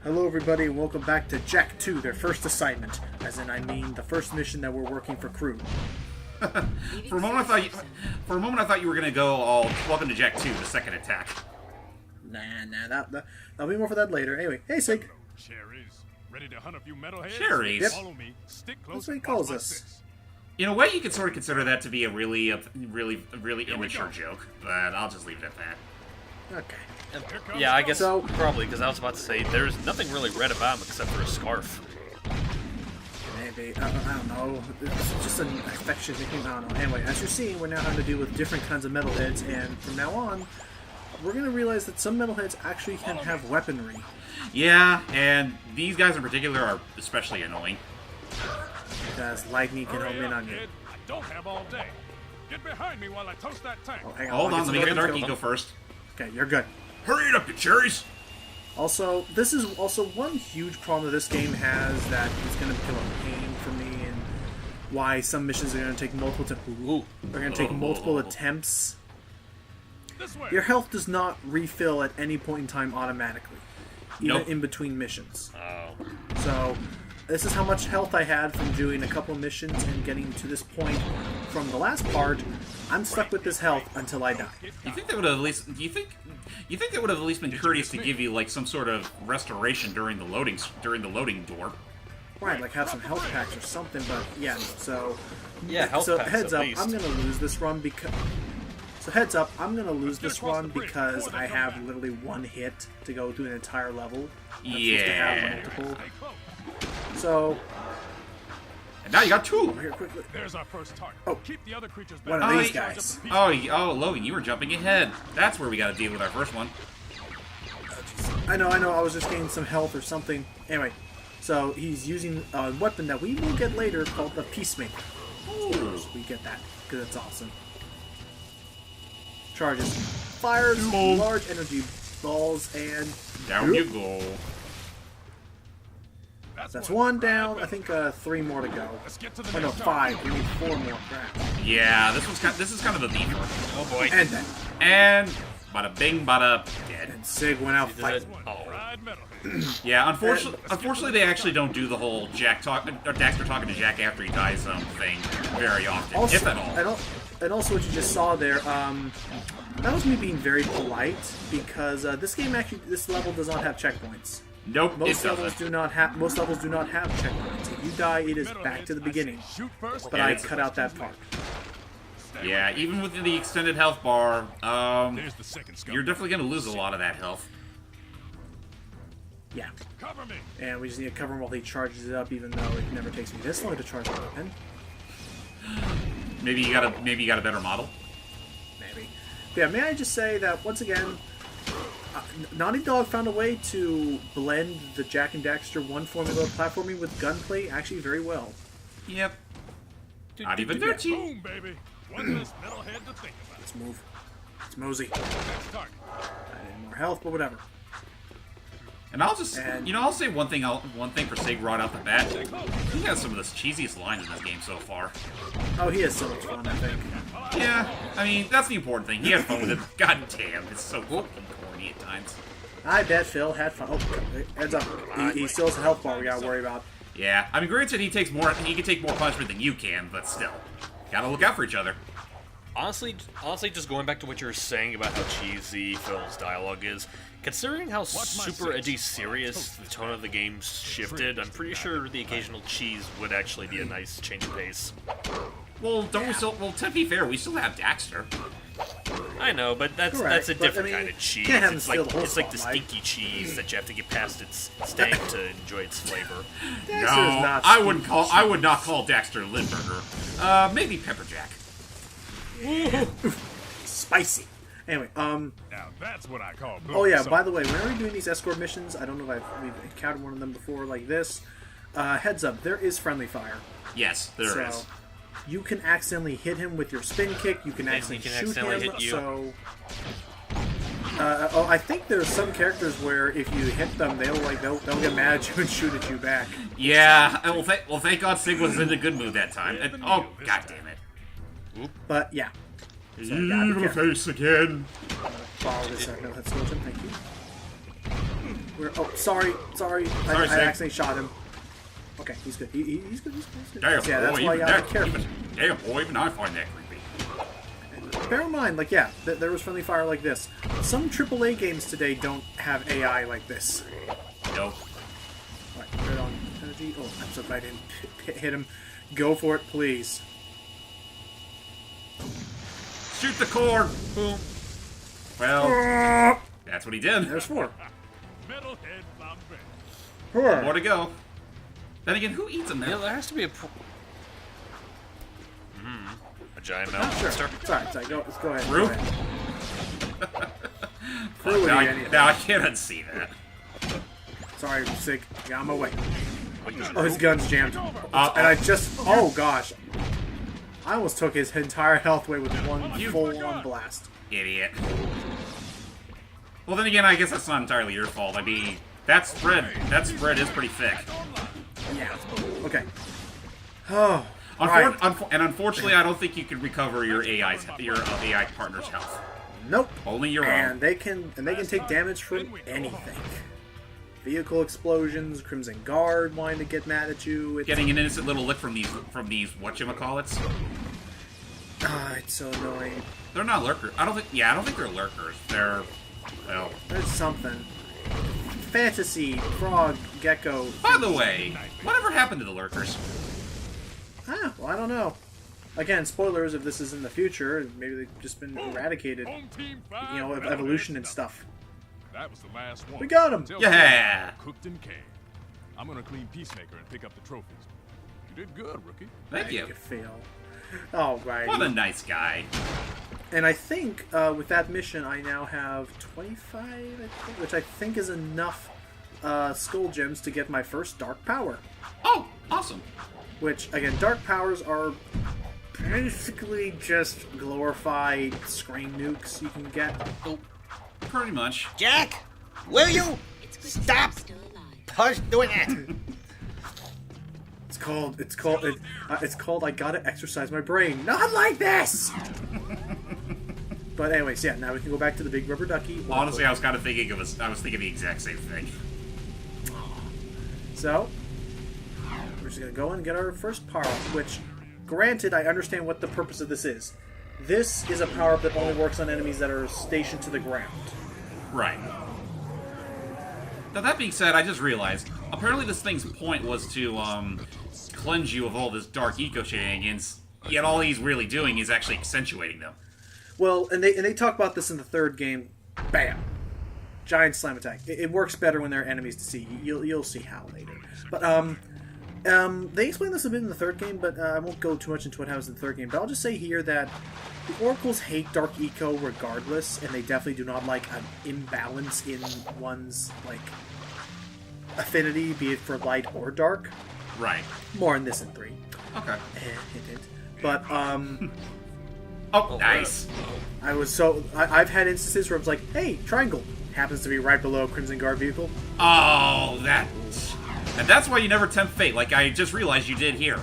Hello everybody and welcome back to Jack 2, their first assignment. As in, I mean the first mission that we're working for crew. For a moment I thought you were gonna go all welcome to Jack 2, the second attack. Nah, that'll be more for that later. Anyway, hey Sig. Cherries, ready to hunt a few metalheads? Cherries? Yep. Follow me, stick close. That's what he calls us. In a way, you could sort of consider that to be a really immature joke, but I'll just leave it at that. Okay. Yeah, I guess So- probably, because I was about to say, there's nothing really red about him except for a scarf. Maybe. I don't know. It's just an affection thing. I don't know. Anyway, as you're seeing, we're now having to deal with different kinds of metalheads, and from now on, we're going to realize that some metalheads actually can have weaponry. Yeah, and these guys in particular are especially annoying. Because lightning can home in on you. Kid. I don't have all day. Get behind me while I toast that tank. Oh, hang on. Hold I'll on, let some me get the weapons darky going. go first. Okay, you're good. Hurry it up, you cherries! Also, this is also one huge problem that this game has that is going to become a pain for me, and why some missions are going to take multiple attempts. This way. Your health does not refill at any point in time automatically, even Nope. in between missions. Oh. So, this is how much health I had from doing a couple of missions and getting to this point from the last part. I'm stuck with this health until I die. You think they would have at least? You think they would have at least been courteous to give you like some sort of restoration during the loading door? Right, like have some health packs or something, but yeah, so... Yeah, health so packs heads at up, least. I'm gonna lose this run because... So heads up, I'm gonna lose this run because I have literally one hit to go through an entire level. I'm supposed to have Yeah. multiple. So, And now you got two. here quickly. There's our first target. Oh. Keep the other creatures back. One of these Oh, guys. Oh, Logan, you were jumping ahead. That's where we got to deal with our first one. I know, I was just getting some health or something. Anyway, so he's using a weapon that we will get later called the Peacemaker. Spoilers, we get that, because it's awesome. Charges. Fires large energy balls and... Down you go. That's one down. I think 3 more to go. Let's get to the Oh no, next 5. We need 4 more. Crap. Yeah, this is kind of a beefer. Oh boy. And then. And bada bing, bada dead. And Sig went out Did it. fighting. Oh. Ride metalhead. Yeah, unfortunately, they actually don't do the whole Daxter talking to Jack after he dies thing very often, Also, if at all. and also what you just saw there, that was me being very polite because this level does not have checkpoints. Nope, Most it levels doesn't. do not have checkpoints. If you die, it is back to the beginning. Shoot first. But Yeah, I it's- cut out that part. Yeah, even with the extended health bar, There's the second scout. you're definitely going to lose a lot of that health. Yeah. Cover me. And we just need to cover him while he charges it up, even though it never takes me this long to charge my weapon. Maybe you got a better model. Maybe. But yeah, may I just say that, once again, Naughty Dog found a way to blend the Jak and Daxter 1 formula of platforming with gunplay actually very well. Yep. Not even Yeah. dirty. Boom, baby. One less metalhead to think about. Let's move. It's mosey. Next target. I need more health, but whatever. And I'll just, And- I'll say one thing for Sig right off the bat. He has some of the cheesiest lines in this game so far. Oh, he has so much fun, I think. Yeah, I mean, that's the important thing. He had fun with it. God damn, it's so fucking corny at times. I bet Phil had fun. Oh, heads up. He still has a health bar we gotta worry about. Yeah, I mean, granted, he can take more punishment than you can, but still. Gotta look out for each other. Honestly, just going back to what you were saying about how cheesy Phil's dialogue is, considering how super edgy serious the tone of the game shifted, I'm pretty sure the occasional cheese would actually be a nice change of pace. Well, to be fair, we still have Daxter. I know, but that's Correct, a but, I different mean, kind of cheese. can't have him It's steal like the whole it's like the spotlight. stinky cheese that you have to get past its stank to enjoy its flavor. No, Daxter's not I would not call Daxter Lindbergher. Maybe Pepperjack. Spicy. Anyway, Now that's what I call. oh yeah, by the way, whenever you're doing these escort missions, I don't know if we've encountered one of them before like this. Heads up, there is friendly fire. Yes, there is. So, you can accidentally hit him with your spin kick, you can And accidentally he can shoot accidentally him, hit you. so... I think there's some characters where if you hit them, they'll get mad at you and shoot at you back. Yeah, well, thank God Sig was in a good mood that time. Oh, god damn it. But yeah, So, Evil face again. follow this metalhead skeleton, thank you. Oh, sorry. Sorry, I Sig. accidentally shot him. Okay, he's good. He's good. Damn, Yeah, that's boy, why I even gotta that be careful. Damn, boy, even I find that creepy. Bear in mind, like, yeah, there was friendly fire like this. Some AAA games today don't have AI like this. Nope. Alright, right on energy. Oh, I'm so glad I didn't hit him. Go for it, please. Shoot the core! Well, that's what he did. There's 4. Metalhead flambe. More to go. Then again, who eats a Yeah, metal? there has to be a giant metal Sure. monster. Sorry. Let's go ahead. Rue? Go ahead. Fluid Now, anything. now I can't unsee that. Sorry, Sig. Got him away. Oh, his gun's jammed. And Uh, I just... Oh, gosh. I almost took his entire health away with one full-on blast. Idiot. Well, then again, I guess that's not entirely your fault. I mean, that spread is pretty thick. Yeah. Okay. Oh. Right. Unfortunately, I don't think you can recover your AI partner's health. Nope. Only your own. And they can take damage from anything. Vehicle explosions, Crimson Guard wanting to get mad at you. It's, Getting an innocent little lick from these whatchamacallits. it's so annoying. They're not lurkers. I don't think they're lurkers. They're, well... There's something. Fantasy, frog, gecko. By the way, whatever happened to the lurkers? Well, I don't know. Again, spoilers if this is in the future. Maybe they've just been eradicated. Home team 5. You know, evolution and stuff. That was the last one. We got him! Tell Yeah! Peacemaker cooked and canned. I'm gonna clean Peacemaker and pick up the trophies. You did good, rookie. Thank you. You fail. Alright. What a nice guy. And I think with that mission, I now have 25, I think, which I think is enough skull gems to get my first dark power. Oh, awesome. Which, again, dark powers are basically just glorified screen nukes you can get. Pretty much. Jack, will you stop doing that? It's called I gotta exercise my brain. Not like this! But anyways, yeah, now we can go back to the big rubber ducky. Honestly, I was kind of thinking the exact same thing. So, we're just gonna go and get our first power-up, which, granted, I understand what the purpose of this is. This is a power-up that only works on enemies that are stationed to the ground. Right. Now, that being said, I just realized, apparently this thing's point was to, cleanse you of all this dark eco shenanigans, yet all he's really doing is actually accentuating them. Well, and they talk about this in the third game. Bam! Giant slam attack. It works better when there are enemies to see. You'll see how later. But, they explain this a bit in the third game, but I won't go too much into what happens in the third game. But I'll just say here that the Oracles hate Dark Eco regardless, and they definitely do not like an imbalance in one's, like, affinity, be it for light or dark. Right. More on this in 3. Okay. Hint, hint. But, Oh, nice. I've had instances where it's like, hey, triangle. Happens to be right below Crimson Guard vehicle. Oh, and that's why you never tempt fate, like I just realized you did here.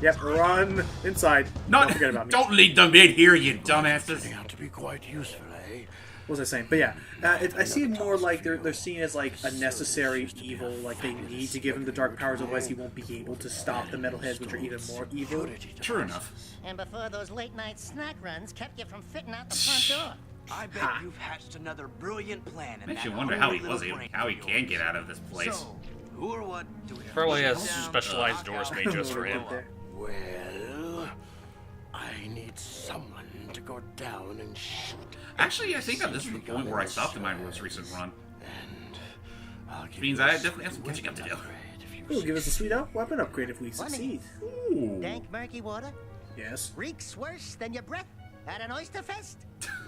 Yep, run inside. Don't forget about me. Don't lead them in here, you dumbasses. Out to be quite useful, eh? What was I saying? But yeah, I see it more like they're seen as like a necessary evil. Like they need to give him the dark powers, otherwise he won't be able to stop the metalheads, which are even more evil. True enough. And before those late-night snack runs kept you from fitting out the front door. I bet you've hatched another brilliant plan. in Makes that you wonder hungry little brain how he of can yours. get out of this place. So, who or what do we have? Probably has Down, specialized doors made just for him. Well, I need someone to go down and shoot. Actually, I think that this is the point where I stopped in my most recent run. And I'll give Means you I a definitely have some catching up to do. upgrade if you Ooh, give us a sweet weapon upgrade if we succeed. Ooh. Dank murky water Yes. reeks worse than your breath at an oyster fest.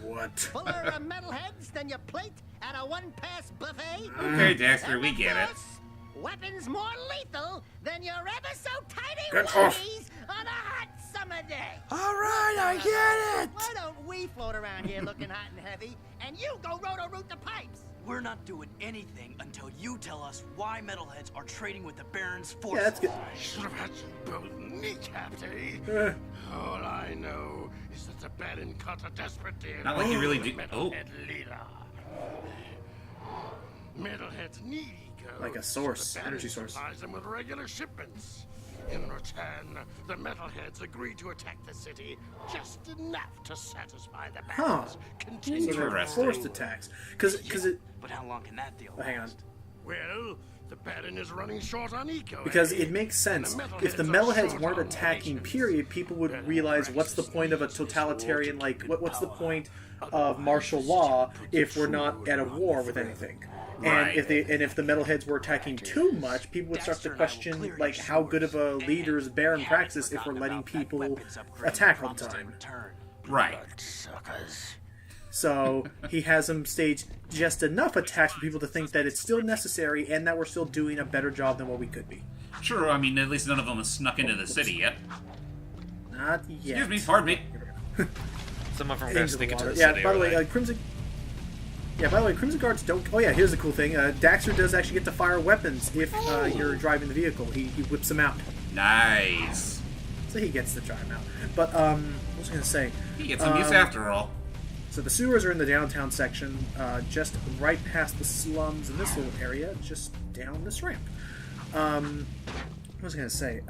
What? Fuller of metalheads than your plate at a one-pass buffet. Okay, Dexter, And we of get it. course, weapons more lethal than your ever so tiny Get off. whiteys on a hot summer day. All right, I get it. Why don't we float around here looking hot and heavy, and you go roto-root the pipes? We're not doing anything until you tell us why metalheads are trading with the Baron's forces. Yeah, that's good. I should have had you both kneecapped, eh? Eh. All I know is that the Baron caught a desperate deal. Not like you really do. with the Oh. Metalhead leader. Metalheads need ecos. Like a source, so the energy Barons source. supplies them with regular shipments. In return, the Metalheads agree to attack the city just enough to satisfy the Huh. Barons' So continued they're Interesting. forced attacks. Because it... But how long can that deal Oh, hang on. last? Well, the Baron is running short on eco. Because eh? it makes sense. And the If the Metalheads are metalheads short weren't on attacking, patience. period, people would realize what's the point of a totalitarian, like, what's the point of martial law if we're not at a war with anything? And Right. if the metalheads were attacking too much, people would start to question, like, how good of a leader is Baron Praxis if we're letting people attack all the time. Right. Suckers. So he has them stage just enough attacks for people to think that it's still necessary and that we're still doing a better job than what we could be. True, I mean, at least none of them have snuck into the city yet. Not yet. Excuse me, pardon me. Some of them are gonna Into the sneak into water. the Yeah, city. by the or way, they- Crimson... Yeah, by the way, Crimson Guards don't... Oh yeah, here's the cool thing. Daxter does actually get to fire weapons if you're driving the vehicle. He whips them out. Nice. So he gets to try them out. But, what was I going to say? He gets some use after all. So the sewers are in the downtown section, just right past the slums in this little area, just down this ramp. What was I going to say?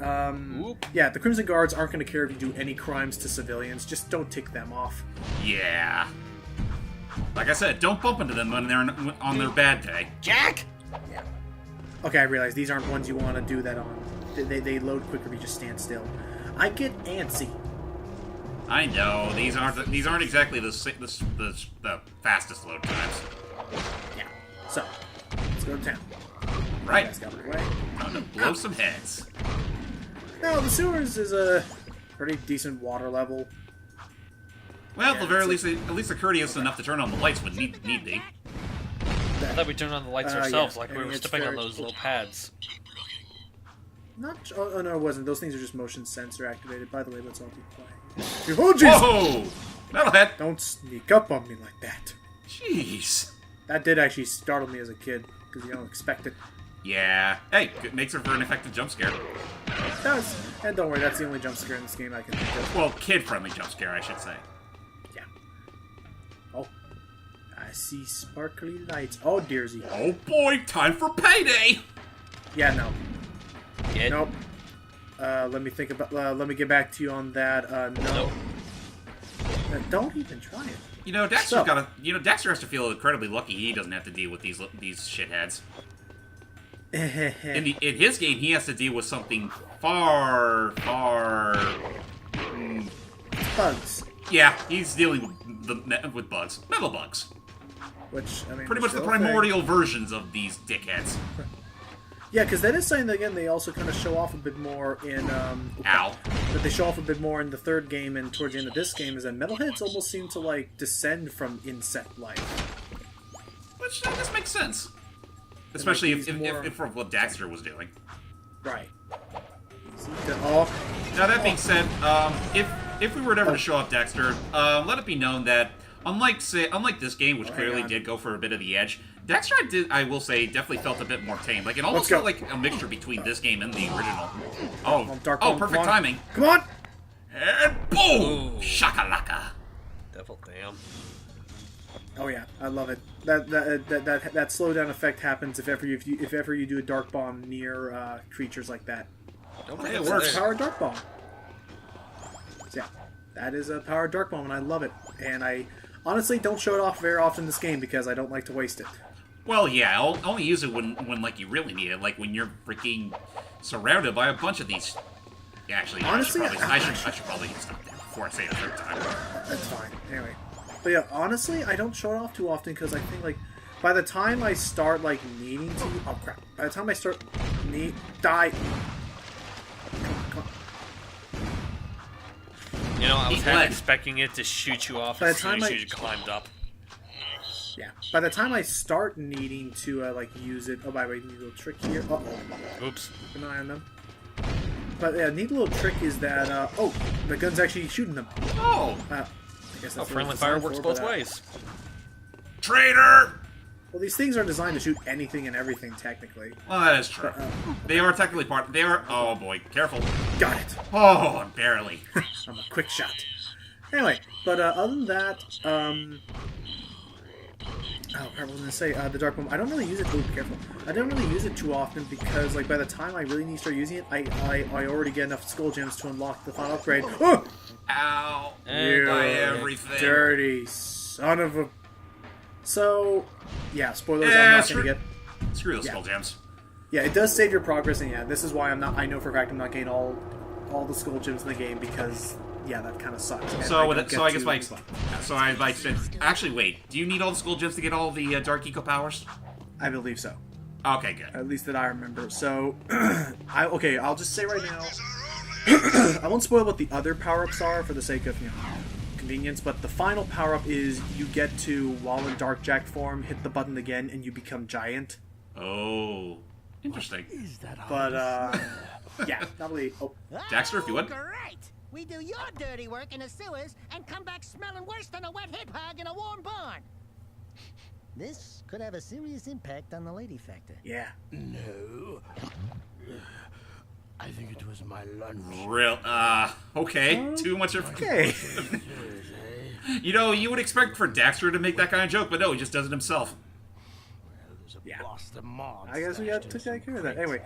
Yeah, the Crimson Guards aren't going to care if you do any crimes to civilians. Just don't tick them off. Yeah. Like I said, don't bump into them when they're on their bad day. Jack! Okay, I realize these aren't ones you want to do that on. They load quicker if you just stand still. I get antsy. I know these aren't exactly the fastest load times. Yeah. So, let's go to town. Right. Guys got it away. Time to blow some heads. Now, the sewers is a pretty decent water level. Well, at the very least, at least they're courteous enough to turn on the lights when need be. I thought we turned on the lights Yeah. ourselves, I like we mean, were it's stepping on very- those little pads. Not. Oh no, it wasn't. Those things are just motion sensor activated. By the way, let's all keep quiet. Oh jeez! Whoa! Metalhead! Don't sneak up on me like that. Jeez. That did actually startle me as a kid because you don't expect it. Yeah. Hey, it makes her for an effective jump scare. It does. And don't worry, that's the only jump scare in this game I can think of. Well, kid-friendly jump scare, I should say. Yeah. Oh, I see sparkly lights. Oh, dearsy. Oh boy, time for payday! Yeah, no. Kid? Nope. Let me think about. Let me get back to you on that. No. Nope. Don't even try it. You know, Dexter's So- gotta. You know, Dexter has to feel incredibly lucky he doesn't have to deal with these shitheads. In his game, he has to deal with something far. Bugs. Yeah, he's dealing with bugs, metal bugs. Which I mean, Pretty much the still a thing. primordial versions of these dickheads. Yeah, because that is something that, again, they also kind of show off a bit more in, Ow. that they show off a bit more in the third game and towards the end of this game is that metalheads almost seem to, like, descend from insect life. Which just makes sense. Especially he's more- if from what Daxter was doing. Right. Oh, Now that being said, if we were ever to show off Dexter, let it be known that unlike this game, which hang clearly on. did go for a bit of the edge, Dexter I will say definitely felt a bit more tame. Like it almost Let's go. felt like a mixture between this game and the original. Oh, Dark oh, Bone, perfect come on. timing. Come on! And boom, Ooh. shakalaka. Devil damn. Oh yeah, I love it. That slowdown effect happens if ever you do a dark bomb near creatures like that. Don't Hey, forget it that works. there. Power dark bomb. So, yeah, that is a power dark bomb, and I love it. And I honestly don't show it off very often in this game because I don't like to waste it. Well, yeah, I'll only use it when like you really need it, like when you're freaking surrounded by a bunch of these. Yeah, actually, Honestly, I should probably stop there before I say it a third time. That's fine. Anyway, but yeah, honestly, I don't show it off too often because I think like by the time I start like needing to, oh crap! By the time I start die. Come on. You know, I was Eat half lead. expecting it to shoot you off By the as soon time as I- you climbed up. Yeah. By the time I start needing to like use it, oh by the way, need a little trick here. Oops. Keep an eye on them. But yeah, neat little trick is that oh, the gun's actually shooting them. Oh, I guess that's Oh, what friendly it's fire designed works for, both but, ways. traitor! Well, these things are designed to shoot anything and everything, technically. Well, that is true. They are technically part. They are. Oh boy, careful. Got it. Oh, barely. I'm a quick shot. Anyway, but other than that, Oh, I was gonna say the dark bomb. I don't really use it. Be careful. I don't really use it too often because, like, by the time I really need to start using it, I already get enough skull gems to unlock the final upgrade. Oh! Ow! You Everything. dirty son of a. So, yeah. Spoilers. I'm not gonna get. Screw those skull gems. Yeah, it does save your progress, and yeah, this is why I'm not. I know for a fact I'm not getting all the skull gems in the game because. Yeah, that kind of sucks. So, I guess like said, actually, wait. Do you need all the skull gems to get all the Dark Eco powers? I believe so. Okay, good. At least that I remember. So, I'll just say right now, I won't spoil what the other power-ups are for the sake of, convenience, but the final power-up is you get to, while in Dark Jack form, hit the button again and you become giant. Oh, interesting. But, yeah, not really. Oh. Daxter, if you would. Great! We do your dirty work in the sewers and come back smelling worse than a wet hip hog in a warm barn. This could have a serious impact on the lady factor. Yeah. No. I think it was my lunch. Real, okay. Too much Okay. You would expect for Daxter to make that kind of joke, but no, he just does it himself. Yeah. Mod I guess we got to take care of that. Anyway,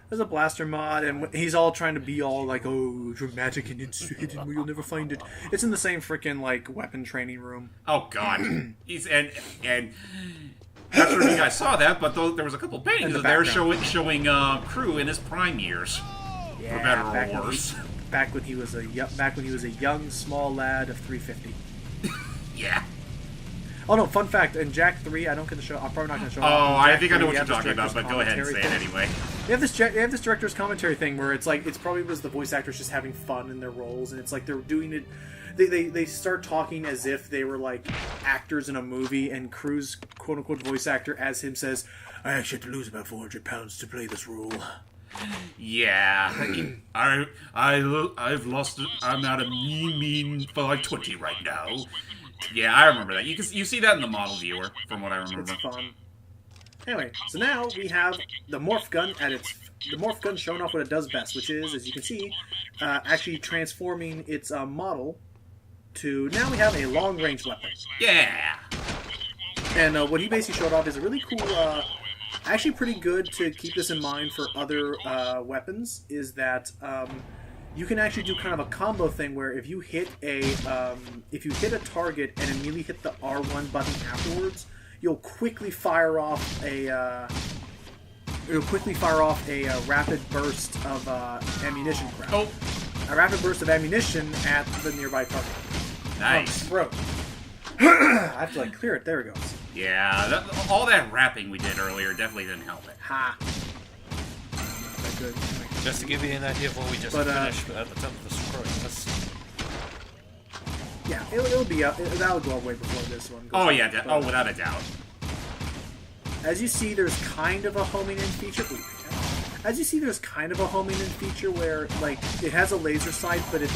there's a blaster mod, and he's all trying to be all like, oh, dramatic and hidden where you'll never find it. It's in the same freaking like weapon training room. Oh God, he's and not sure if you guys saw that, but there was a couple paintings the of there background. showing Crew in his prime years, for better or worse. Back when he was a young small lad of 350. Yeah. Oh no! Fun fact: in Jack 3, I don't get to show. I'm probably not going to show. Oh, I Jack think I know 3, what you you're have this talking about, director's but go ahead and say it commentary anyway. They have this director's commentary thing where it's like it's probably was the voice actors just having fun in their roles, and it's like they're doing it. They start talking as if they were like actors in a movie, and Crew's quote unquote voice actor as him says, "I actually had to lose about 400 pounds to play this role." Yeah, I've lost. I'm at a mean 520 right now. Yeah, I remember that. You see that in the model viewer, from what I remember. It's fun. Anyway, so now we have the morph gun the morph gun showing off what it does best, which is, as you can see, actually transforming its model to now we have a long range weapon. Yeah. And what he basically showed off is a really cool, actually pretty good to keep this in mind for other weapons. Is that you can actually do kind of a combo thing where if you hit a target and immediately hit the R1 button afterwards, you'll quickly fire off a rapid burst of ammunition crap. Oh, a rapid burst of ammunition at the nearby target. nice. Oh, bro. I have to clear it. There it goes. Yeah, all that rapping we did earlier definitely didn't help it. Ha. Not that good. Just to give you an idea of what we just finished at the time of this recording. Yeah, it'll be up. That'll go way before this one goes. Oh yeah, But, without a doubt. As you see, there's kind of a homing in feature. As you see, there's kind of a homing in feature where it has a laser sight, but it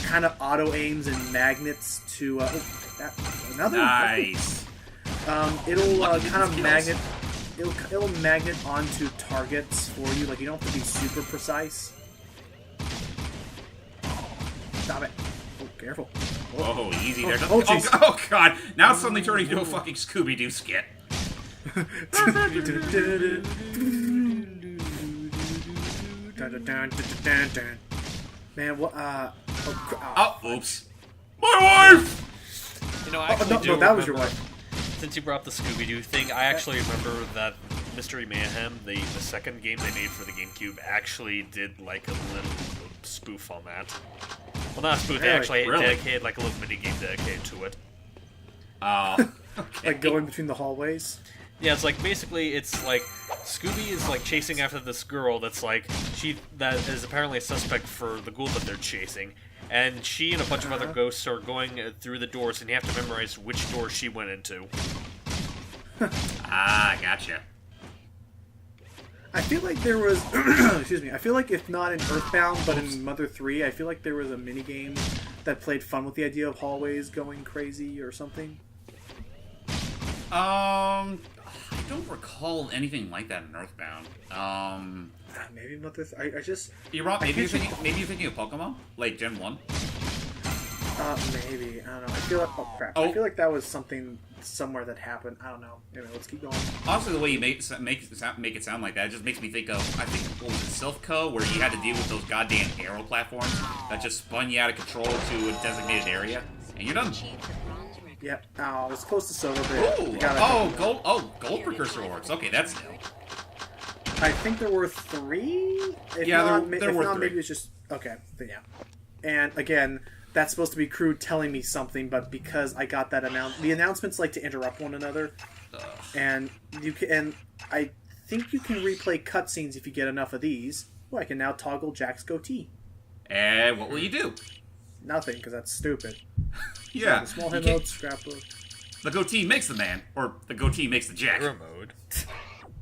kind of auto aims and magnets to. Another Nice. It'll kind of skills. magnet. It'll magnet onto targets for you. You don't have to be super precise. Stop it. Oh, careful. Oh, easy there. Oh, jeez. Oh God! Now it's suddenly turning into a fucking Scooby-Doo skit. Man, what? Oh, oops. My wife! You know, I actually no, that was your wife. Since you brought up the Scooby-Doo thing, I actually remember that Mystery Mayhem, the second game they made for the GameCube, actually did a little spoof on that. Well, not a spoof, they actually dedicated a little mini-game dedicated to it. Oh, okay. Going between the hallways? Yeah, it's basically, it's Scooby is chasing after this girl that is apparently a suspect for the ghoul that they're chasing. And she and a bunch of other ghosts are going through the doors, and you have to memorize which door she went into. Ah, gotcha. I feel like there was... excuse me. I feel like if not in Earthbound, but in Mother 3, I feel like there was a minigame that played fun with the idea of hallways going crazy or something. I don't recall anything like that in Earthbound. Maybe Mother 3... I just... Maybe you're thinking of Pokemon? Like Gen 1? Maybe. I don't know. I feel like... Oh, crap. I feel like that was something somewhere that happened. I don't know. Anyway, let's keep going. Honestly, the way you make it sound like that, it just makes me think of, I think, what was it, Silphco, where you had to deal with those goddamn arrow platforms that just spun you out of control to a designated area, and you're done. Yep. Oh, I was close to silver, but Ooh, gold precursor orbs. Okay, that's new. I think there were 3. If Yeah, not, there were 3. Maybe it's just okay. Then yeah. And again, that's supposed to be crew telling me something, but because I got that the announcements like to interrupt one another, and I think you can replay cutscenes if you get enough of these. Well, I can now toggle Jack's goatee. And what will you do? Nothing, because that's stupid. Yeah. So, small head mode, scrapbook. The goatee makes the man, or the goatee makes the Jack. Hero mode.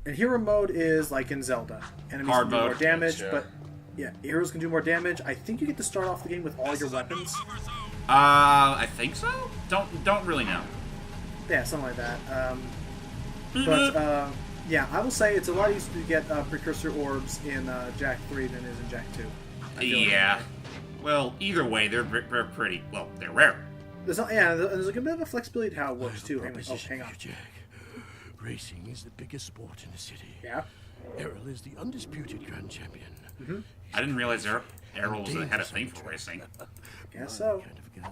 And hero mode is like in Zelda. Enemies Hard can do more mode. damage, Yeah. but yeah, heroes can do more damage. I think you get to start off the game with all your weapons. I think so? Don't really know. Yeah, something like that. Yeah, I will say it's a lot easier to get precursor orbs in Jack 3 than it is in Jack 2. I feel like. Yeah. Well, either way, they're pretty, well, they're rare. There's like a bit of a flexibility to how it works too. Hang on. Jack. Racing is the biggest sport in the city. Yeah. Errol is the undisputed grand champion. I didn't realize Errol had a thing for racing. Guess so. Kind of guy.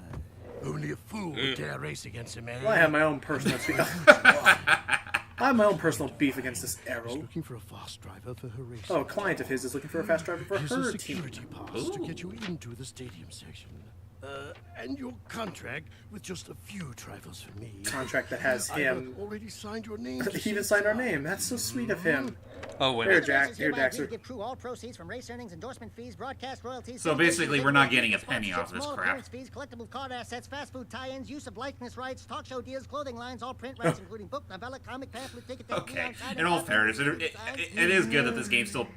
Only a fool would dare race against him, eh? Well, I have my own personal I have my own personal beef against this Errol. Looking for a fast driver for her race. Oh, a client of his is looking for a fast driver for Here's her a team. security pass to get you into the stadium section. And your contract with just a few trifles for me. Contract that has him. I've already signed your name. He even signed our name. That's so sweet of him. Oh, wait. Here, Jack. Racers Here, hereby agree to Daxter. give crew all proceeds from race earnings, endorsement fees, broadcast royalties. So basically, we're not getting a penny off this small crap. appearance fees, collectible card assets, fast food tie-ins, use of likeness rights, talk show deals, clothing lines, all print rights, including book, novella, comic, pamphlet, ticket. Okay, in all fairness, it is good that this game still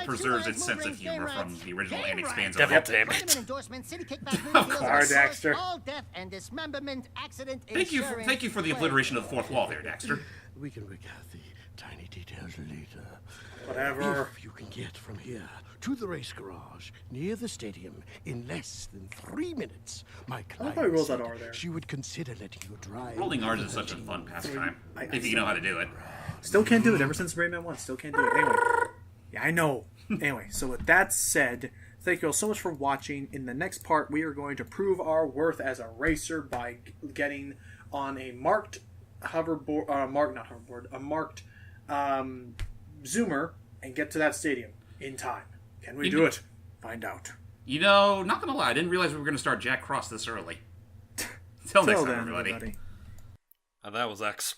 preserves its sense of humor from the original and expands on Devil it. damn it. Endorsement, city kickback, Of course, Daxter. all death and dismemberment accident Thank you for the obliteration of the fourth wall there, Daxter. We can work out the tiny details later. Whatever. If you can get from here to the race garage near the stadium in less than 3 minutes, my client how he rolls that said R there. she would consider letting you drive. Rolling R's is such a fun pastime, if you know how to do it. Still can't do it ever since Rayman 1. Still can't do it. Anyway. Yeah, I know. Anyway, so with that said, thank you all so much for watching. In the next part, we are going to prove our worth as a racer by getting on a marked hoverboard, a marked zoomer and get to that stadium in time. Can we do it? Find out. You know, not gonna lie, I didn't realize we were gonna start Jack Cross this early. Till next time, then, everybody. That was X.